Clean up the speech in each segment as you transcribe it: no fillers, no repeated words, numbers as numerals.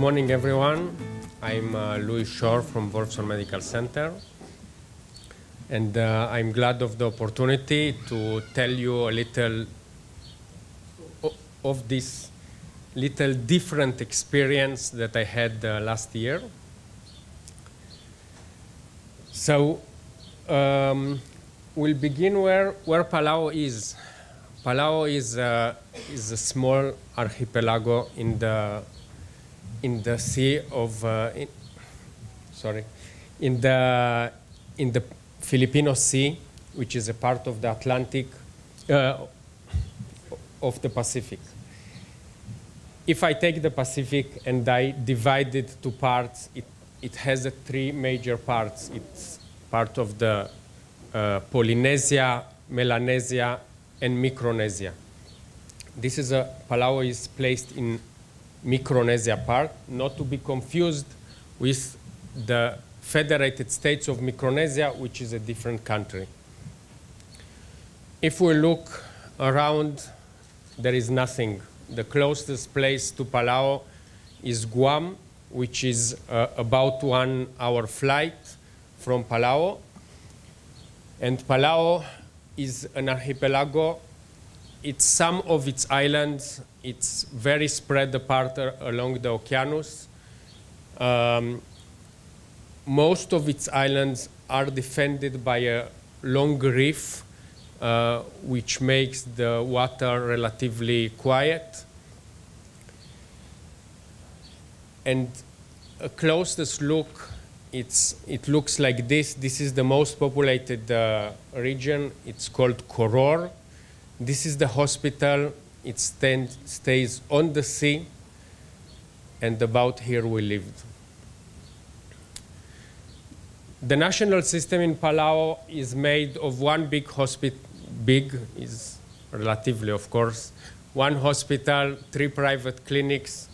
morning, everyone. I'm Schorr from Wolfson Medical Center. And I'm glad of the opportunity to tell you a little of this little different experience that I had last year. So we'll begin where Palau is. Palau is a small archipelago in the sea of in the Filipino Sea, which is a part of the Atlantic of the Pacific. If I take the Pacific and I divide it to parts, it has three major parts. It's part of the Polynesia, Melanesia, and Micronesia. This is Palau is placed in Micronesia part, not to be confused with the Federated States of Micronesia, which is a different country. If we look around, there is nothing. The closest place to Palau is Guam, which is about 1 hour flight from Palau. And Palau is an archipelago. It's some of its islands. It's very spread apart along the oceanus. Most of its islands are defended by a long reef, which makes the water relatively quiet. And a closest look, it looks like this. This is the most populated region. It's called Schorr. This is the hospital. It stays on the sea, and about here we lived. The national system in Palau is made of one big hospital. Big is relatively, of course. One hospital, 3 private clinics,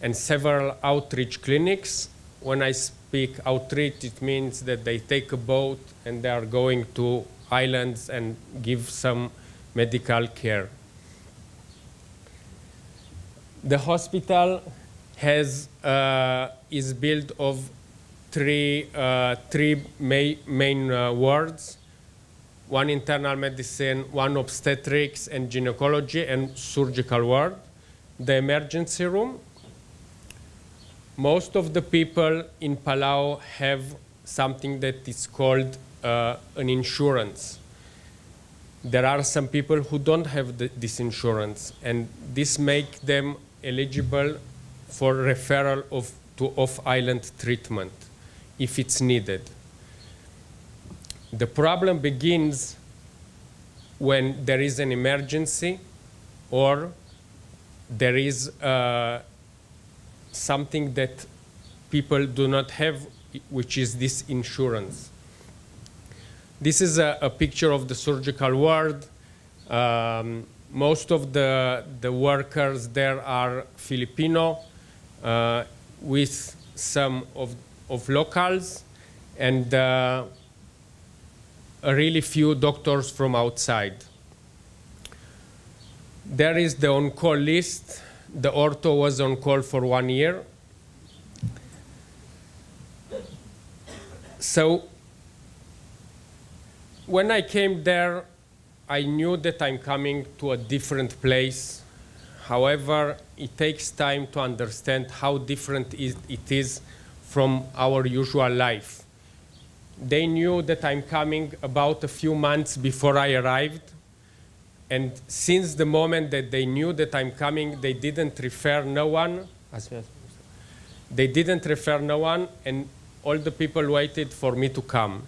and several outreach clinics. When I speak outreach, it means that they take a boat and they are going to islands and give some medical care. The hospital is built of three main wards: one internal medicine, one obstetrics and gynecology, and surgical ward. The emergency room. Most of the people in Palau have something that is called an insurance. There are some people who don't have this insurance, and this makes them eligible for referral to off-island treatment if it's needed. The problem begins when there is an emergency or there is something that people do not have, which is this insurance. This is a picture of the surgical ward. Most of the workers there are Filipino, with some of locals, and a really few doctors from outside. There is the on-call list. The ortho was on call for 1 year. So when I came there, I knew that I'm coming to a different place. However, it takes time to understand how different it is from our usual life. They knew that I'm coming about a few months before I arrived. And since the moment that they knew that I'm coming, they didn't refer no one. They didn't refer no one, and all the people waited for me to come.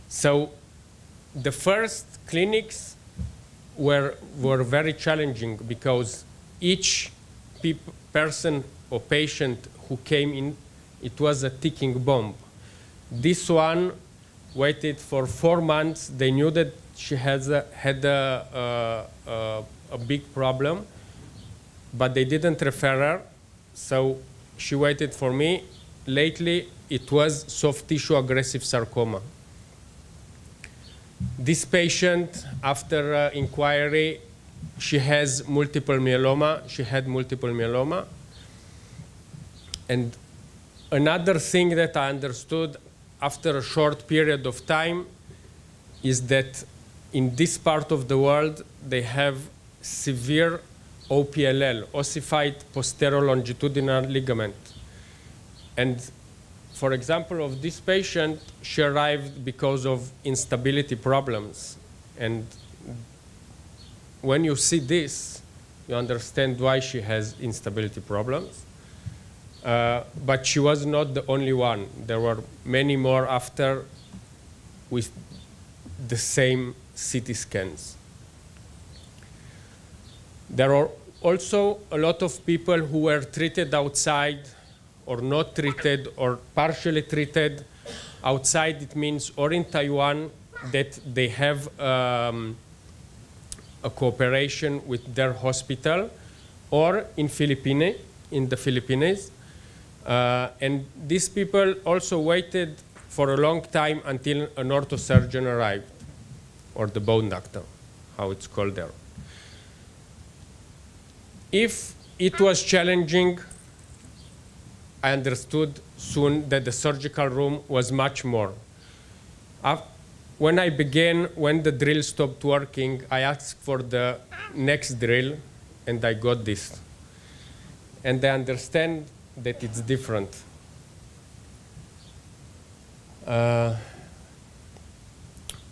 So the first clinics were very challenging because each person or patient who came in, it was a ticking bomb. This one waited for 4 months. They knew that she had a big problem, but they didn't refer her, so she waited for me. Lately, it was soft tissue aggressive sarcoma. This patient, after inquiry, she has multiple myeloma. She had multiple myeloma. And another thing that I understood after a short period of time is that in this part of the world, they have severe OPLL, ossified posterior longitudinal ligament. And for example, of this patient, she arrived because of instability problems. And when you see this, you understand why she has instability problems. But she was not the only one. There were many more after with the same CT scans. There are also a lot of people who were treated outside or not treated or partially treated. Outside, it means or in Taiwan that they have a cooperation with their hospital, or in the Philippines. And these people also waited for a long time until an orthosurgeon arrived, or the bone doctor, how it's called there. If it was challenging, I understood soon that the surgical room was much more. When I began, when the drill stopped working, I asked for the next drill, and I got this. And I understand that it's different.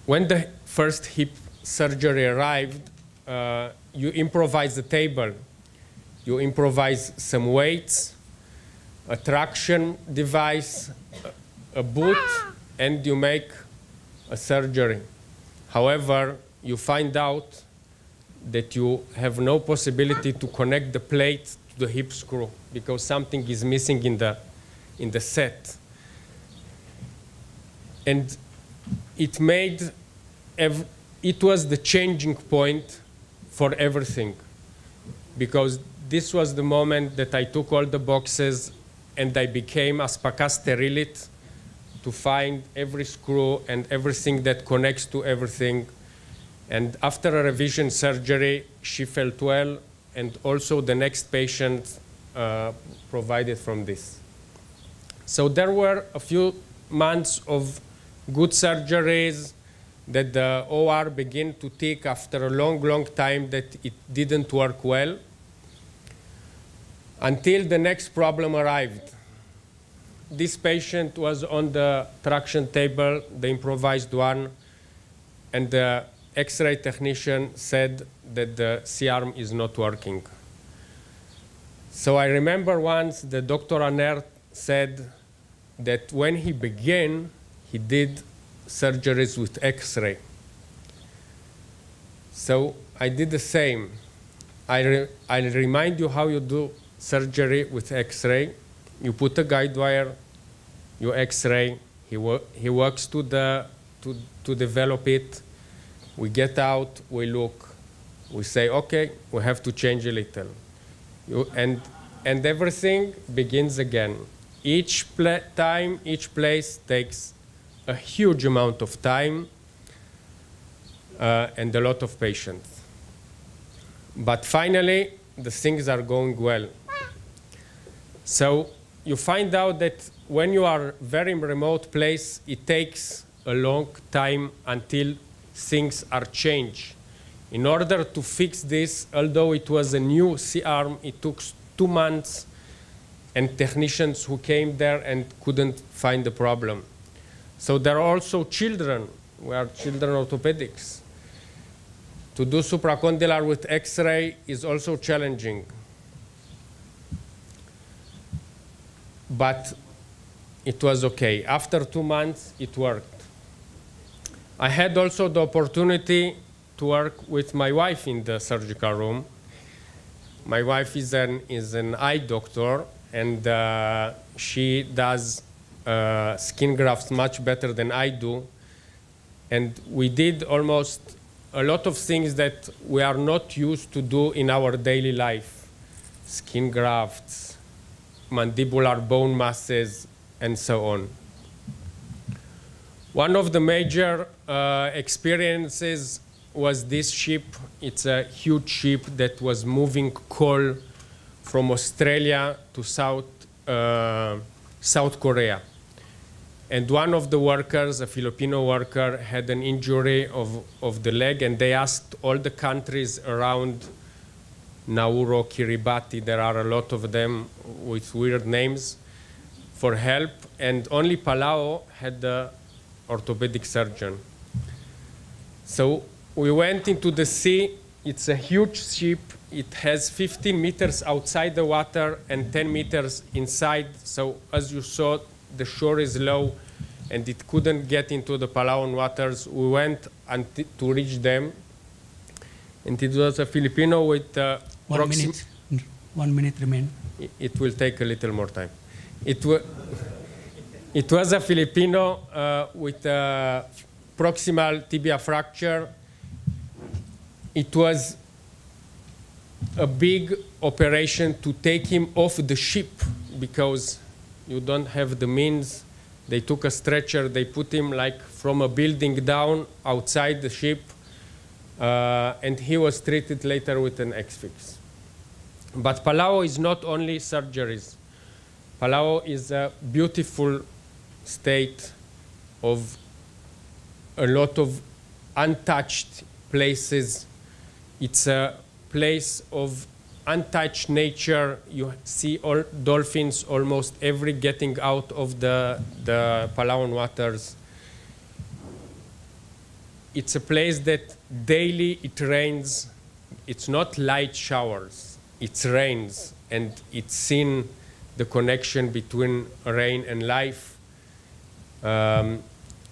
When the first hip surgery arrived, you improvise the table. You improvise some weights, a traction device, a boot, and you make a surgery. However, you find out that you have no possibility to connect the plate to the hip screw because something is missing in the set. And it was the changing point for everything, because this was the moment that I took all the boxes and I became aspaka sterilit to find every screw and everything that connects to everything. And after a revision surgery, she felt well, and also the next patient provided from this. So there were a few months of good surgeries that the OR began to tick after a long, long time that it didn't work well, until the next problem arrived. This patient was on the traction table, the improvised one, and the X-ray technician said that the C-arm is not working. So I remember once the Dr. Aner said that when he began, he did surgeries with X-ray. So I did the same. I'll remind you how you do surgery with X-ray. You put a guide wire, you X-ray, he works to develop it. We get out, we look, we say, okay, we have to change a little. And everything begins again. Each place takes a huge amount of time and a lot of patience. But finally, the things are going well. So you find out that when you are very remote place, it takes a long time until things are changed. In order to fix this, although it was a new C-arm, it took 2 months, and technicians who came there and couldn't find the problem. So there are also children. We are children orthopedics. To do supracondylar with X-ray is also challenging. But it was okay. After 2 months, it worked. I had also the opportunity to work with my wife in the surgical room. My wife is an eye doctor, and she does skin grafts much better than I do. And we did almost a lot of things that we are not used to do in our daily life. Skin grafts, mandibular bone masses, and so on. One of the major experiences was this ship. It's a huge ship that was moving coal from Australia to South Korea. And one of the workers, a Filipino worker, had an injury of the leg, and they asked all the countries around Nauru, Kiribati, there are a lot of them with weird names, for help, and only Palau had the orthopedic surgeon. So we went into the sea. It's a huge ship. It has 15 meters outside the water and 10 meters inside. So as you saw, the shore is low, and it couldn't get into the Palauan waters. We went to reach them, and it was a Filipino with 1 minute. 1 minute remain. It will take a little more time. It was a Filipino with a proximal tibia fracture. It was a big operation to take him off the ship because you don't have the means. They took a stretcher, they put him like from a building down outside the ship, and he was treated later with an X-fix. But Palau is not only surgeries. Palau is a beautiful state of a lot of untouched places. It's a place of untouched nature. You see all dolphins almost every getting out of the Palauan waters. It's a place that daily it rains. It's not light showers. It rains, and it's seen the connection between rain and life.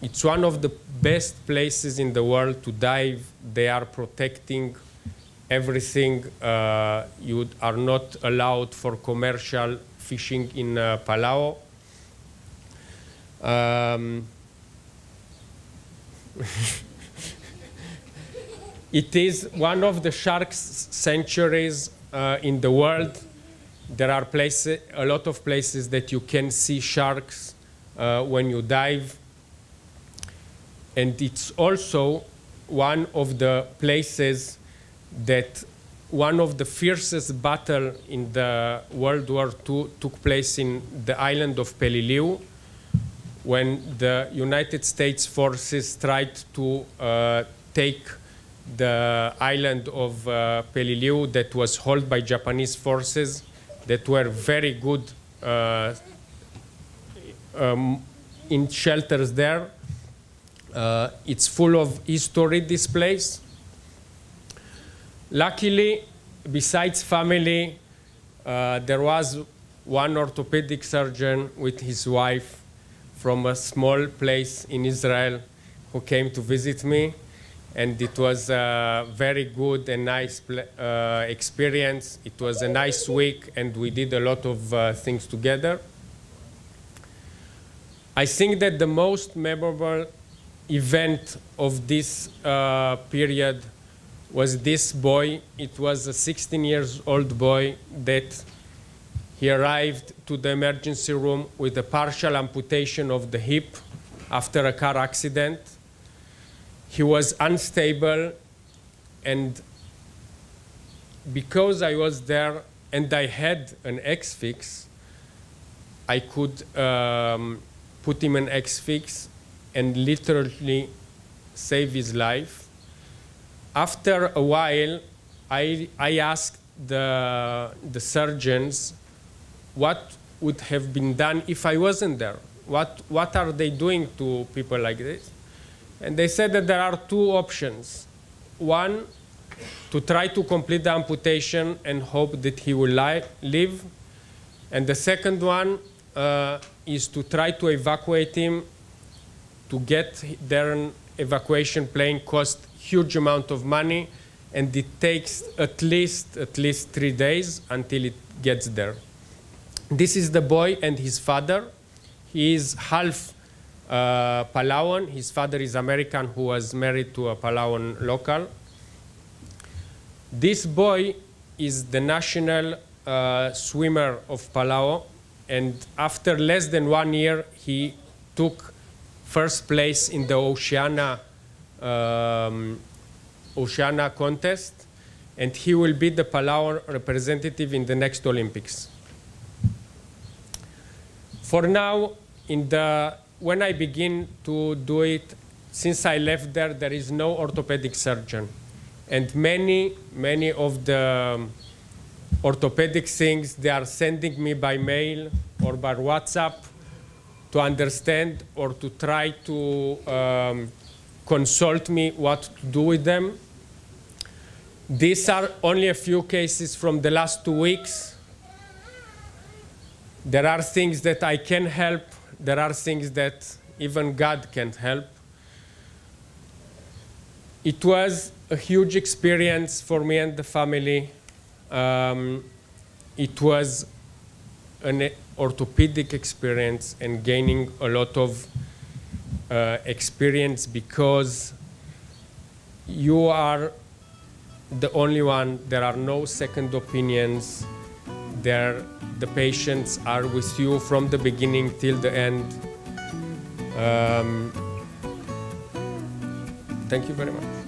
It's one of the best places in the world to dive. They are protecting everything. You are not allowed for commercial fishing in Palau. It is one of the shark sanctuaries in the world. There are places, a lot of places that you can see sharks when you dive. And it's also one of the places that one of the fiercest battles in the World War II took place in the island of Peleliu, when the United States forces tried to take the island of Peleliu that was held by Japanese forces that were very good in shelters there. It's full of history, this place. Luckily, besides family, there was one orthopedic surgeon with his wife from a small place in Israel who came to visit me. And it was a very good and nice experience. It was a nice week, and we did a lot of things together. I think that the most memorable event of this period was this boy. It was a 16-year-old boy that he arrived to the emergency room with a partial amputation of the hip after a car accident. He was unstable, and because I was there and I had an X-fix, I could put him in X-fix and literally save his life. After a while, I asked the surgeons what would have been done if I wasn't there. What are they doing to people like this? And they said that there are two options. One, to try to complete the amputation and hope that he will live. And the second one is to try to evacuate him. To get there, an evacuation plane costs huge amount of money, and it takes at least 3 days until it gets there. This is the boy and his father. He is half Palauan. His father is American, who was married to a Palauan local. This boy is the national swimmer of Palau, and after less than 1 year, he took first place in the Oceania contest, and he will be the Palau representative in the next Olympics. For now, when I begin to do it, since I left there, there is no orthopedic surgeon. And many of the orthopedic things, they are sending me by mail or by WhatsApp to understand or to try to consult me what to do with them. These are only a few cases from the last 2 weeks. There are things that I can help. There are things that even God can't help. It was a huge experience for me and the family. It was an orthopedic experience and gaining a lot of experience because you are the only one. There are no second opinions. The patients are with you from the beginning till the end. Thank you very much.